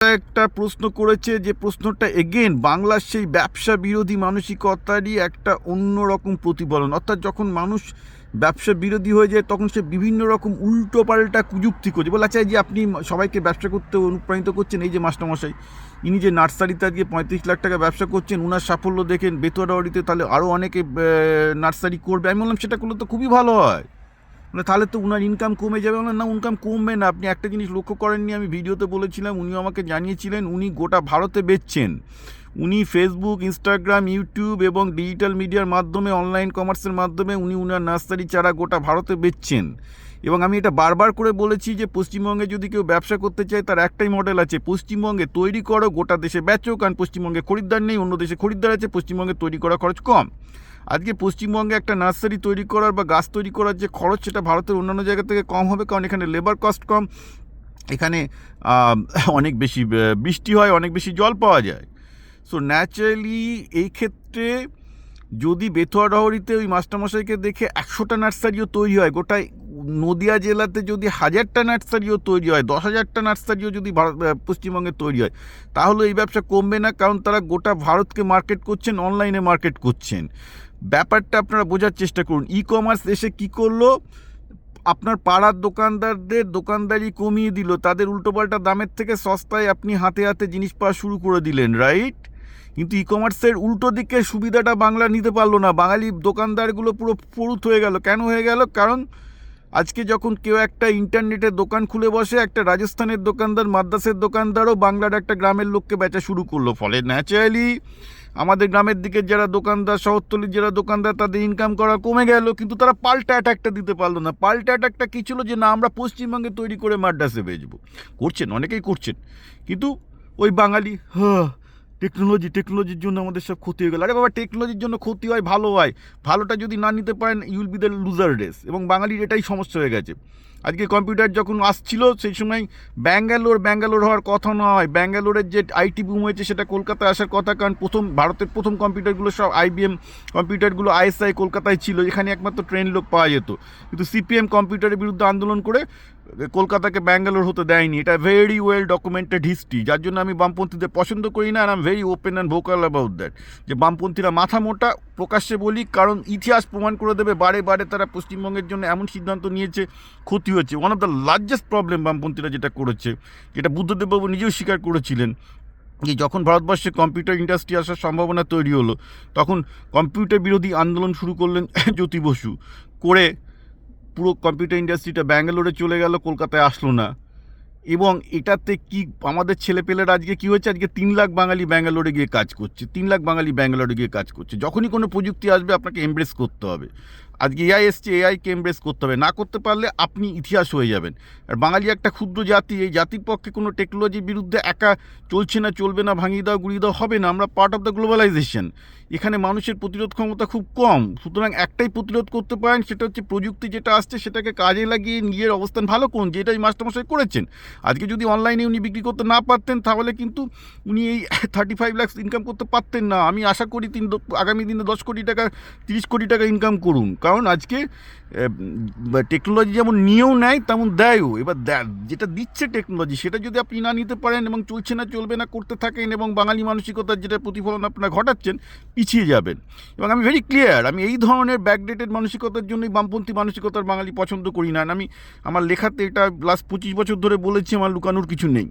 একটা প্রশ্ন করেছে, যে প্রশ্নটা এগেন বাংলার সেই ব্যবসা বিরোধী মানসিকতারই একটা অন্যরকম প্রতিফলন। অর্থাৎ যখন মানুষ ব্যবসা বিরোধী হয়ে যায় তখন সে বিভিন্ন রকম উল্টো পাল্টা কুযুক্তি করছে। বলা চাই যে আপনি সবাইকে ব্যবসা করতে অনুপ্রাণিত করছেন। এই যে মাস্টারমশাই, ইনি যে নার্সারিতে আজকে 35 লাখ টাকা ব্যবসা করছেন, উনার সাফল্য দেখেন বেতোয়ারাবাড়িতে, তাহলে আরও অনেকে নার্সারি করবে। আমি বললাম সেটা করলে তো খুবই ভালো হয়, মানে তাহলে তো উনার ইনকাম কমে যাবে। না, ইনকাম কমবে না। আপনি একটা জিনিস লক্ষ্য করেননি, আমি ভিডিওতে বলেছিলাম, উনিও আমাকে জানিয়েছিলেন, উনি গোটা ভারতে বেচছেন। উনি ফেসবুক, ইনস্টাগ্রাম, ইউটিউব এবং ডিজিটাল মিডিয়ার মাধ্যমে, অনলাইন কমার্সের মাধ্যমে উনি উনার নার্সারি চারা গোটা ভারতে বেচছেন। এবং আমি এটা বারবার করে বলেছি যে পশ্চিমবঙ্গে যদি কেউ ব্যবসা করতে চায় তার একটাই মডেল আছে, পশ্চিমবঙ্গে তৈরি করো, গোটা দেশে বেচো। কারণ পশ্চিমবঙ্গে খরিদ্দার নেই, অন্য দেশে খরিদ্দার আছে, পশ্চিমবঙ্গে তৈরি করা খরচ কম। আজকে পশ্চিমবঙ্গে একটা নার্সারি তৈরি করার বা গাছ তৈরি করার যে খরচ, সেটা ভারতের অন্যান্য জায়গা থেকে কম হবে, কারণ এখানে লেবার কস্ট কম, এখানে অনেক বেশি বৃষ্টি হয়, অনেক বেশি জল পাওয়া যায়। সো ন্যাচারালি এই ক্ষেত্রে যদি বেথুয়াডহরিতে ওই মাস্টারমশাইকে দেখে 100টা নার্সারিও তৈরি হয়, গোটায় নদিয়া জেলাতে যদি 1000টা নার্সারিও তৈরি হয়, 10,000টা নার্সারিও যদি পশ্চিমবঙ্গে তৈরি হয়, তাহলে এই ব্যবসা কমবে না। কারণ তারা গোটা ভারতকে মার্কেট করছেন, অনলাইনে মার্কেট করছেন। ব্যাপারটা আপনারা বোঝার চেষ্টা করুন। ই কমার্স এসে কি করলো, আপনার পাড়ার দোকানদারদের দোকানদারি কমিয়ে দিল, তাদের উল্টোপাল্টা দামের থেকে সস্তায় আপনি হাতে হাতে জিনিস পাওয়া শুরু করে দিলেন, রাইট? কিন্তু ই কমার্সের উল্টো দিকে সুবিধাটা বাংলা নিতে পারলো না। বাঙালি দোকানদারগুলো পুরো পুরুত হয়ে গেল। কেন হয়ে গেল? কারণ আজকে যখন কেউ একটা ইন্টারনেটের দোকান খুলে বসে, একটা রাজস্থানের দোকানদার, মাদ্রাসের দোকানদারও বাংলার একটা গ্রামের লোককে বেচা শুরু করলো। ফলে ন্যাচারালি আমাদের গ্রামের দিকে যারা দোকানদার, শহরতলির যারা দোকানদার, তাদের ইনকাম করা কমে গেল। কিন্তু তারা পাল্টা অ্যাটাকটা দিতে পারলো না। পাল্টা অ্যাটাকটা কী ছিল? যে না, আমরা পশ্চিমবঙ্গে তৈরি করে মাদ্রাসে বেচবো। করছেন, অনেকেই করছেন, কিন্তু ওই বাঙালি টেকনোলজির জন্য আমাদের সব ক্ষতি হয়ে গেল। আরে বাবা, টেকনোলজির জন্য ক্ষতি হয়, ভালো হয়। ভালোটা যদি না নিতে পারেন, you'll be the loser race. এবং বাঙালির এটাই সমস্যা হয়ে গেছে। আজকে কম্পিউটার যখন আসছিল, সেই সময় ব্যাঙ্গালোর হওয়ার কথা নয়। ব্যাঙ্গালোরের যে আইটি বুম হয়েছে সেটা কলকাতায় আসার কথা। কারণ ভারতের প্রথম কম্পিউটারগুলো সব IBM কম্পিউটারগুলো ISI কলকাতায় ছিল, এখানে একমাত্র ট্রেন লোক পাওয়া যেত। কিন্তু CPM কম্পিউটারের বিরুদ্ধে আন্দোলন করে কলকাতাকে ব্যাঙ্গালোর হতে দেয়নি। এটা ভেরি ওয়েল ডকুমেন্টেড হিস্ট্রি, যার জন্য আমি বামপন্থীদের পছন্দ করি না। আর I'm very open and vocal about that, যে বামপন্থীরা মাথা মোটা, প্রকাশ্যে বলি। কারণ ইতিহাস প্রমাণ করে দেবে, বারে বারে তারা পশ্চিমবঙ্গের জন্য এমন সিদ্ধান্ত নিয়েছে, ক্ষতি হচ্ছে। One of the largest problem বামপন্থীরা যেটা করেছে, যেটা বুদ্ধদেববাবু নিজেও স্বীকার করেছিলেন, যে যখন ভারতবর্ষে কম্পিউটার ইন্ডাস্ট্রি আসার সম্ভাবনা তৈরি হলো, তখন কম্পিউটার বিরোধী আন্দোলন শুরু করলেন জ্যোতি বসু, করে পুরো কম্পিউটার ইন্ডাস্ট্রিটা ব্যাঙ্গালোরে চলে গেল, কলকাতায় আসলো না। এবং এটাতে কি আমাদের ছেলেপেলেরা আজকে কী হচ্ছে, আজকে 3 লাখ বাঙালি ব্যাঙ্গালোরে গিয়ে কাজ করছে, 3 লাখ বাঙালি ব্যাঙ্গালোরে গিয়ে কাজ করছে। যখনই কোনো প্রযুক্তি আসবে আপনাকে এমব্রেস করতে হবে। আজকে AI এসছে, AIকে এমব্রেস করতে হবে। না করতে পারলে আপনি ইতিহাস হয়ে যাবেন। আর বাঙালি একটা ক্ষুদ্র জাতি, এই জাতির পক্ষে কোনো টেকনোলজির বিরুদ্ধে একা চলছে না, চলবে না, ভাঙিয়ে দেওয়া, গুড়িয়ে দেওয়া হবে না। আমরা পার্ট অফ দ্য গ্লোবালাইজেশন। এখানে মানুষের প্রতিরোধ ক্ষমতা খুব কম। সুতরাং একটাই প্রতিরোধ করতে পারেন, সেটা হচ্ছে প্রযুক্তি যেটা আসছে সেটাকে কাজে লাগিয়ে নিজের অবস্থান ভালো করুন, যেটাই মাস্টারমশাই করেছেন। আজকে যদি অনলাইনে উনি বিক্রি করতে না পারতেন, তাহলে কিন্তু উনি এই 35 লাখ ইনকাম করতে পারতেন না। আমি আশা করি আগামী দিনে 10 কোটি টাকা, 30 কোটি টাকা ইনকাম করুন। কারণ আজকে টেকনোলজি যেমন নিয়েও নেয়, তেমন দেয়ও। এবার যেটা দিচ্ছে টেকনোলজি, সেটা যদি আপনি না নিতে পারেন এবং চলছে না, চলবে না করতে থাকেন, এবং বাঙালি মানসিকতার যেটা প্রতিফলন আপনারা ঘটাচ্ছেন, পিছিয়ে যাবেন। এবং আমি ভেরি ক্লিয়ার, আমি এই ধরনের ব্যাকডেটেড মানসিকতার জন্যই বামপন্থী মানসিকতার বাঙালি পছন্দ করি না। আমি আমার লেখাতে এটা লাস্ট 25 বছর ধরে বলেছি, আমার লুকানোর কিছু নেই।